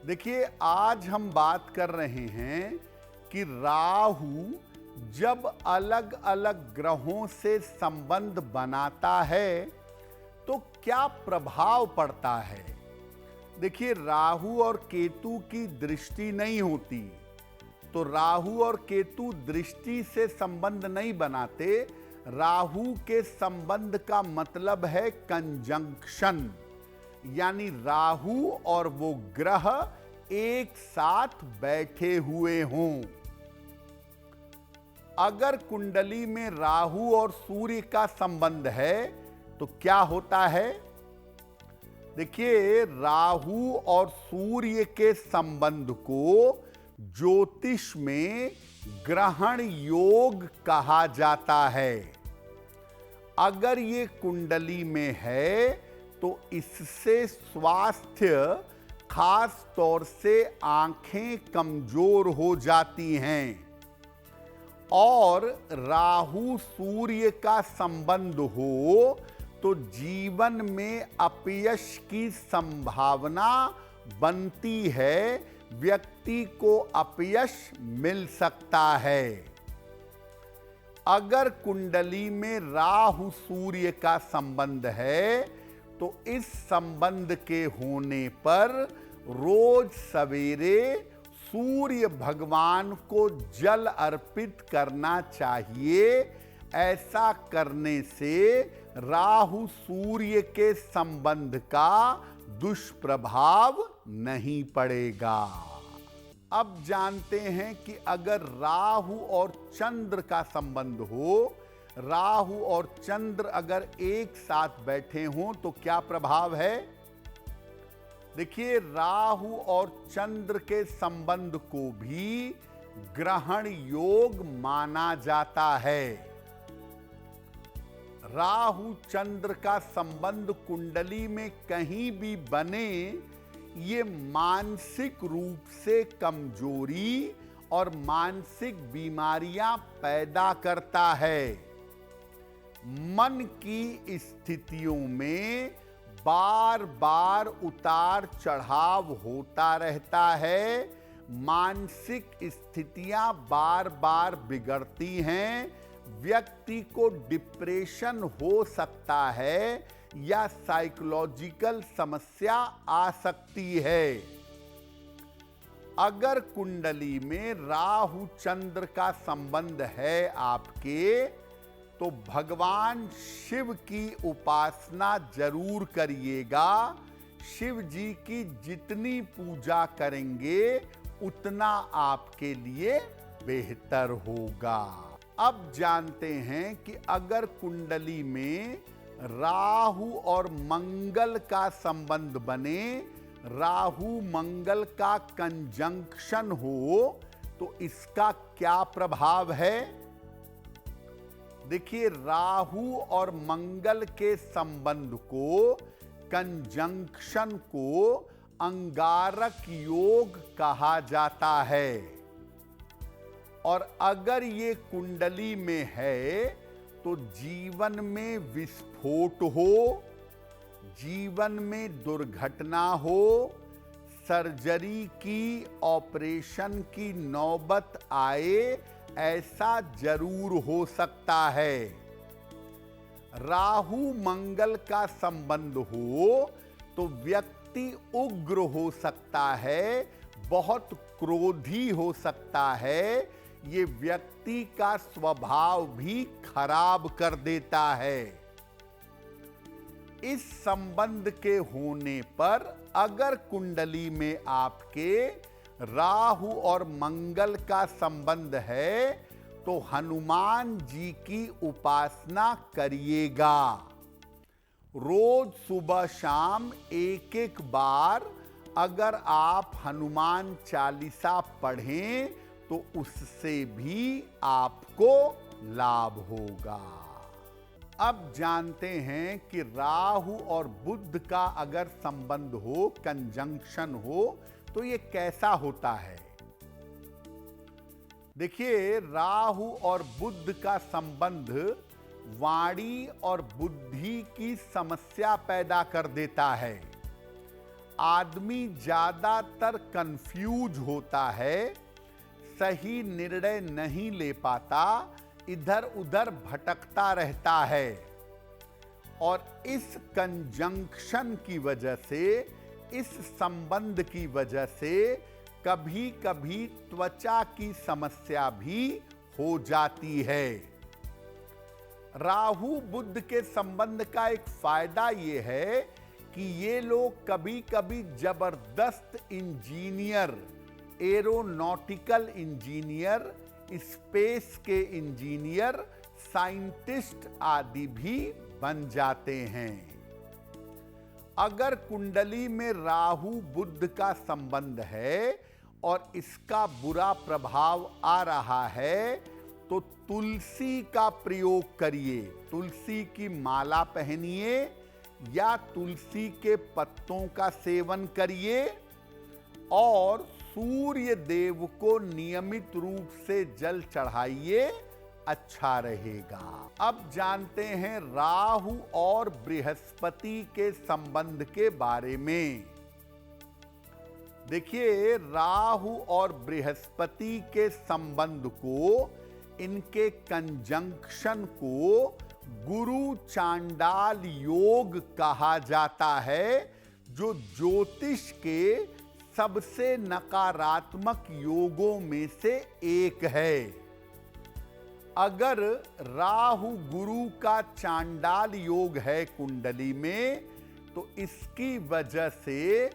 देखिए, आज हम बात कर रहे हैं कि राहु जब अलग अलग ग्रहों से संबंध बनाता है तो क्या प्रभाव पड़ता है। देखिए, राहु और केतु की दृष्टि नहीं होती, तो राहु और केतु दृष्टि से संबंध नहीं बनाते। राहु के संबंध का मतलब है कंजंक्शन, यानी राहु और वो ग्रह एक साथ बैठे हुए हों। अगर कुंडली में राहु और सूर्य का संबंध है तो क्या होता है। देखिए, राहु और सूर्य के संबंध को ज्योतिष में ग्रहण योग कहा जाता है। अगर ये कुंडली में है तो इससे स्वास्थ्य, खास तौर से आंखें कमजोर हो जाती हैं। और राहु सूर्य का संबंध हो तो जीवन में अपयश की संभावना बनती है, व्यक्ति को अपयश मिल सकता है। अगर कुंडली में राहु सूर्य का संबंध है तो इस संबंध के होने पर रोज सवेरे सूर्य भगवान को जल अर्पित करना चाहिए। ऐसा करने से राहु सूर्य के संबंध का दुष्प्रभाव नहीं पड़ेगा। अब जानते हैं कि अगर राहु और चंद्र का संबंध हो, राहु और चंद्र अगर एक साथ बैठे हों तो क्या प्रभाव है। देखिए, राहु और चंद्र के संबंध को भी ग्रहण योग माना जाता है। राहु चंद्र का संबंध कुंडली में कहीं भी बने, ये मानसिक रूप से कमजोरी और मानसिक बीमारियां पैदा करता है। मन की स्थितियों में बार बार उतार चढ़ाव होता रहता है। मानसिक स्थितियां बार बार बिगड़ती हैं। व्यक्ति को डिप्रेशन हो सकता है या साइकोलॉजिकल समस्या आ सकती है। अगर कुंडली में राहु चंद्र का संबंध है आपके, तो भगवान शिव की उपासना जरूर करिएगा। शिव जी की जितनी पूजा करेंगे उतना आपके लिए बेहतर होगा। अब जानते हैं कि अगर कुंडली में राहु और मंगल का संबंध बने, राहु मंगल का कंजंक्शन हो तो इसका क्या प्रभाव है। देखिए, राहु और मंगल के संबंध को, कंजंक्शन को अंगारक योग कहा जाता है। और अगर ये कुंडली में है तो जीवन में विस्फोट हो, जीवन में दुर्घटना हो, सर्जरी की, ऑपरेशन की नौबत आए, ऐसा जरूर हो सकता है। राहु मंगल का संबंध हो तो व्यक्ति उग्र हो सकता है, बहुत क्रोधी हो सकता है। ये व्यक्ति का स्वभाव भी खराब कर देता है। इस संबंध के होने पर अगर कुंडली में आपके राहु और मंगल का संबंध है तो हनुमान जी की उपासना करिएगा। रोज सुबह शाम एक एक बार अगर आप हनुमान चालीसा पढ़ें तो उससे भी आपको लाभ होगा। अब जानते हैं कि राहु और बुध का अगर संबंध हो, कंजंक्शन हो, तो ये कैसा होता है। देखिए, राहु और बुध का संबंध वाणी और बुद्धि की समस्या पैदा कर देता है। आदमी ज्यादातर कंफ्यूज होता है, सही निर्णय नहीं ले पाता, इधर उधर भटकता रहता है। और इस कंजंक्शन की वजह से, इस संबंध की वजह से कभी कभी त्वचा की समस्या भी हो जाती है। राहु बुध के संबंध का एक फायदा ये है कि ये लोग कभी कभी जबरदस्त इंजीनियर, एरोनॉटिकल इंजीनियर, स्पेस के इंजीनियर, साइंटिस्ट आदि भी बन जाते हैं। अगर कुंडली में राहु बुध का संबंध है और इसका बुरा प्रभाव आ रहा है, तो तुलसी का प्रयोग करिए। तुलसी की माला पहनिए या तुलसी के पत्तों का सेवन करिए और सूर्य देव को नियमित रूप से जल चढ़ाइए, अच्छा रहेगा। अब जानते हैं राहु और बृहस्पति के संबंध के बारे में। देखिए, राहु और बृहस्पति के संबंध को, इनके कंजंक्शन को गुरु चांडाल योग कहा जाता है, जो ज्योतिष के सबसे नकारात्मक योगों में से एक है। अगर राहु गुरु का चांडाल योग है कुंडली में, तो इसकी वजह से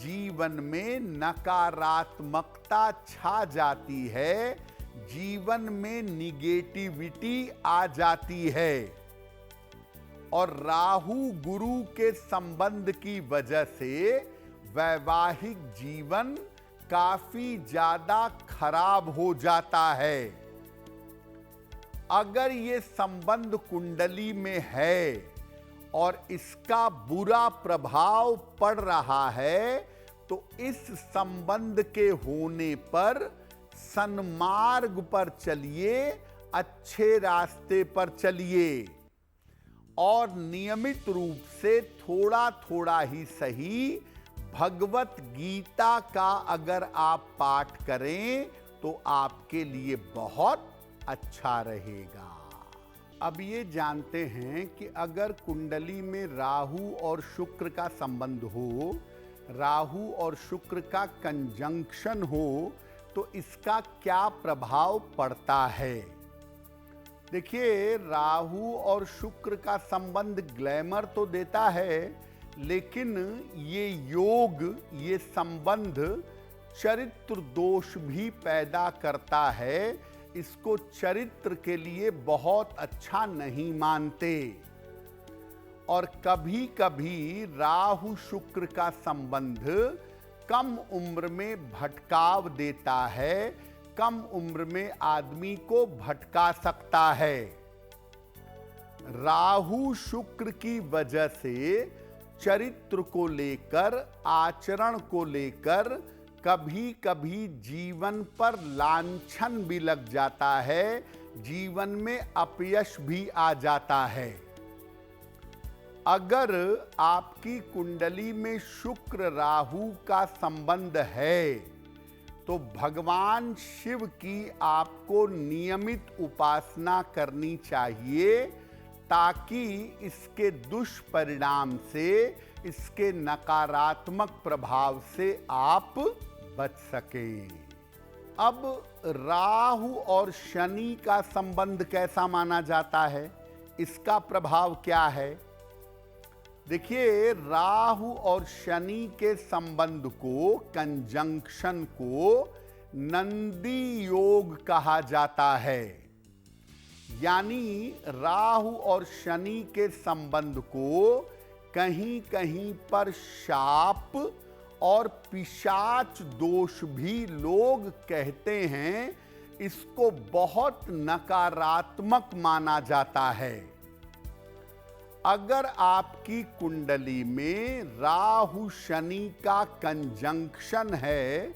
जीवन में नकारात्मकता छा जाती है, जीवन में निगेटिविटी आ जाती है। और राहु गुरु के संबंध की वजह से वैवाहिक जीवन काफी ज्यादा खराब हो जाता है। अगर ये संबंध कुंडली में है और इसका बुरा प्रभाव पड़ रहा है, तो इस संबंध के होने पर सन्मार्ग पर चलिए, अच्छे रास्ते पर चलिए और नियमित रूप से थोड़ा थोड़ा ही सही भगवत गीता का अगर आप पाठ करें तो आपके लिए बहुत अच्छा रहेगा। अब ये जानते हैं कि अगर कुंडली में राहु और शुक्र का संबंध हो, राहु और शुक्र का कंजंक्शन हो, तो इसका क्या प्रभाव पड़ता है। देखिए, राहु और शुक्र का संबंध ग्लैमर तो देता है, लेकिन ये योग, ये संबंध चरित्र दोष भी पैदा करता है। इसको चरित्र के लिए बहुत अच्छा नहीं मानते। और कभी कभी राहु शुक्र का संबंध कम उम्र में भटकाव देता है, कम उम्र में आदमी को भटका सकता है। राहु शुक्र की वजह से चरित्र को लेकर, आचरण को लेकर कभी कभी जीवन पर लांछन भी लग जाता है, जीवन में अपयश भी आ जाता है। अगर आपकी कुंडली में शुक्र राहु का संबंध है, तो भगवान शिव की आपको नियमित उपासना करनी चाहिए, ताकि इसके दुष्परिणाम से, इसके नकारात्मक प्रभाव से आप बच सकें। अब राहु और शनि का संबंध कैसा माना जाता है, इसका प्रभाव क्या है। देखिए, राहु और शनि के संबंध को, कंजंक्शन को नंदी योग कहा जाता है। यानी राहु और शनि के संबंध को कहीं कहीं पर शाप और पिशाच दोष भी लोग कहते हैं। इसको बहुत नकारात्मक माना जाता है। अगर आपकी कुंडली में राहु शनि का कंजंक्शन है,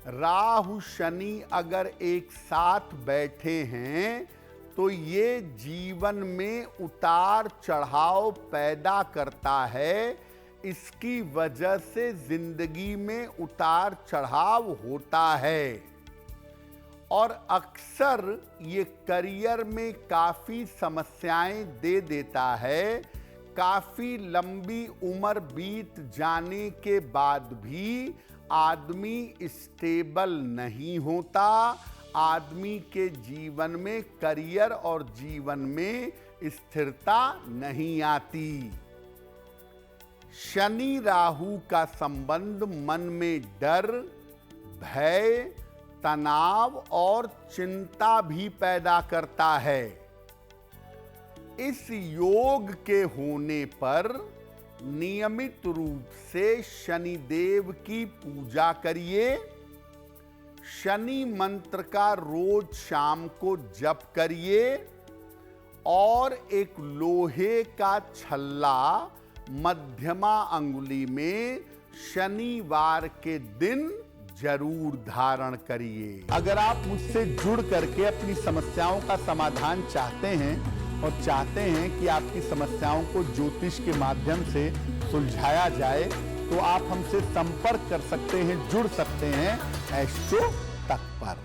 राहु शनि अगर एक साथ बैठे हैं, तो ये जीवन में उतार चढ़ाव पैदा करता है। इसकी वजह से जिंदगी में उतार चढ़ाव होता है और अक्सर ये करियर में काफी समस्याएं दे देता है। काफी लंबी उम्र बीत जाने के बाद भी आदमी स्टेबल नहीं होता, आदमी के जीवन में करियर और जीवन में स्थिरता नहीं आती। शनि राहु का संबंध मन में डर, भय, तनाव और चिंता भी पैदा करता है। इस योग के होने पर नियमित रूप से शनिदेव की पूजा करिए। शनि मंत्र का रोज शाम को जप करिए और एक लोहे का छल्ला मध्यमा अंगुली में शनिवार के दिन जरूर धारण करिए। अगर आप मुझसे जुड़ करके अपनी समस्याओं का समाधान चाहते हैं और चाहते हैं कि आपकी समस्याओं को ज्योतिष के माध्यम से सुलझाया जाए, तो आप हमसे संपर्क कर सकते हैं, जुड़ सकते हैं एस्ट्रो तक पर।